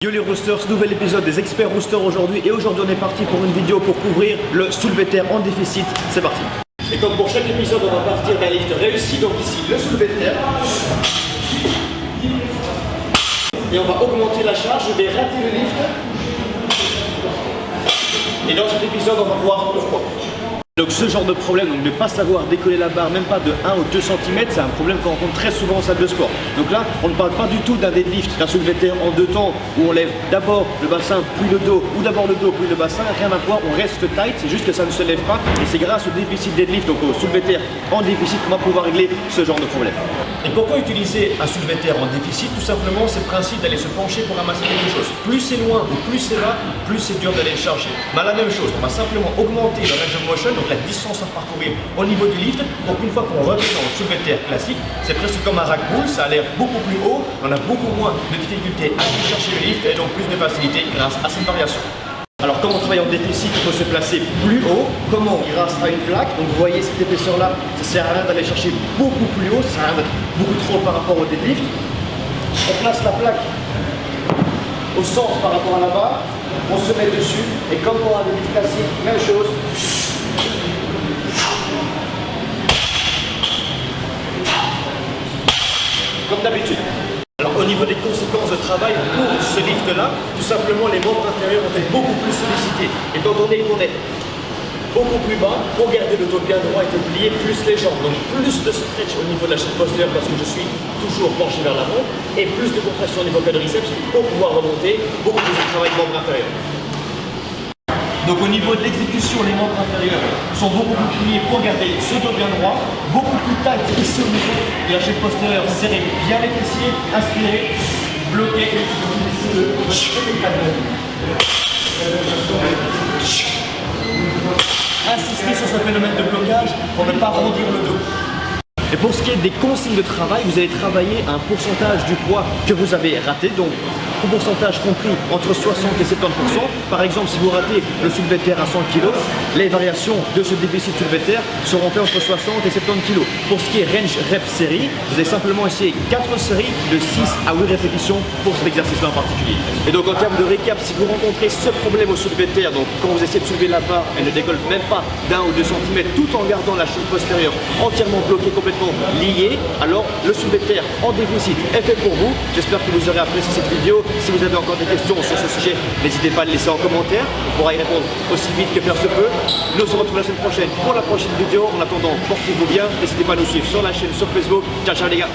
Yo les roosters, nouvel épisode des experts roosters aujourd'hui et aujourd'hui on est parti pour une vidéo pour couvrir le soulevé de terre en déficit. C'est parti. Et comme pour chaque épisode on va partir d'un lift réussi, donc ici le soulevé de terre. Et on va augmenter la charge, je vais rater le lift. Et dans cet épisode on va voir pourquoi. Donc ce genre de problème, donc de ne pas savoir décoller la barre, même pas de 1 ou 2 cm, c'est un problème qu'on rencontre très souvent en salle de sport. Donc là, on ne parle pas du tout d'un deadlift, d'un soulevé de terre en 2 temps, où on lève d'abord le bassin, puis le dos, ou d'abord le dos, puis le bassin, rien à voir, on reste tight, c'est juste que ça ne se lève pas. Et c'est grâce au déficit deadlift, donc au soulevé de terre en déficit, qu'on va pouvoir régler ce genre de problème. Et pourquoi utiliser un soulevé de terre en déficit? Tout simplement, c'est le principe d'aller se pencher pour ramasser quelque chose. Plus c'est loin ou plus c'est bas, plus c'est dur d'aller le chercher. Mais la même chose, on va simplement augmenter le range of motion, donc la distance à parcourir au niveau du lift. Donc une fois qu'on revient dans le soulevé de terre classique, c'est presque comme un rack pull, ça a l'air beaucoup plus haut, on a beaucoup moins de difficulté à aller chercher le lift et donc plus de facilité grâce à cette variation. Alors comme on travaille en déficit, il faut se placer plus haut. Comment? Grâce à une plaque. Donc vous voyez cette épaisseur là, ça sert à rien d'aller chercher beaucoup plus haut, ça sert à rien d'être beaucoup trop par rapport au deadlift. On place la plaque au centre par rapport à la barre, on se met dessus et comme pour un deadlift classique, même chose. Comme d'habitude. Alors au niveau des conséquences de travail pour ce lift là, tout simplement les membres inférieurs vont être beaucoup plus sollicités. Étant donné qu'on est beaucoup plus bas, pour garder le dos bien droit et plier plus les jambes. Donc plus de stretch au niveau de la chaîne postérieure parce que je suis toujours penché vers l'avant et plus de compression au niveau quadriceps pour pouvoir remonter, beaucoup plus de travail de membres inférieurs. Donc au niveau de l'exécution, les membres inférieurs sont beaucoup plus pliés pour garder ce dos bien droit, beaucoup plus tight ici au niveau de la chaîne postérieure, serrer bien les fessiers, inspirer, bloquer, insister sur ce phénomène de blocage pour ne pas rondir le dos. Et pour ce qui est des consignes de travail, vous allez travailler un pourcentage du poids que vous avez raté, donc un pourcentage compris entre 60 et 70%. Par exemple, si vous ratez le soulevé de terre à 100 kg, les variations de ce déficit soulevé de terre seront faites entre 60 et 70 kg. Pour ce qui est range rep série, vous allez simplement essayer 4 séries de 6 à 8 répétitions pour cet exercice-là en particulier. Et donc en termes de récap, si vous rencontrez ce problème au soulevé de terre, donc quand vous essayez de soulever la barre, elle ne décolle même pas d'1 ou 2 cm tout en gardant la chaîne postérieure entièrement bloquée, complètement liée, alors le soulevé de terre en déficit est fait pour vous. J'espère que vous aurez apprécié cette vidéo. Si vous avez encore des questions sur ce sujet, n'hésitez pas à le laisser en commentaire. On pourra y répondre aussi vite que faire se peut. Nous on se retrouve la semaine prochaine pour la prochaine vidéo. En attendant, portez-vous bien. N'hésitez pas à nous suivre sur la chaîne, sur Facebook. Ciao, ciao les gars.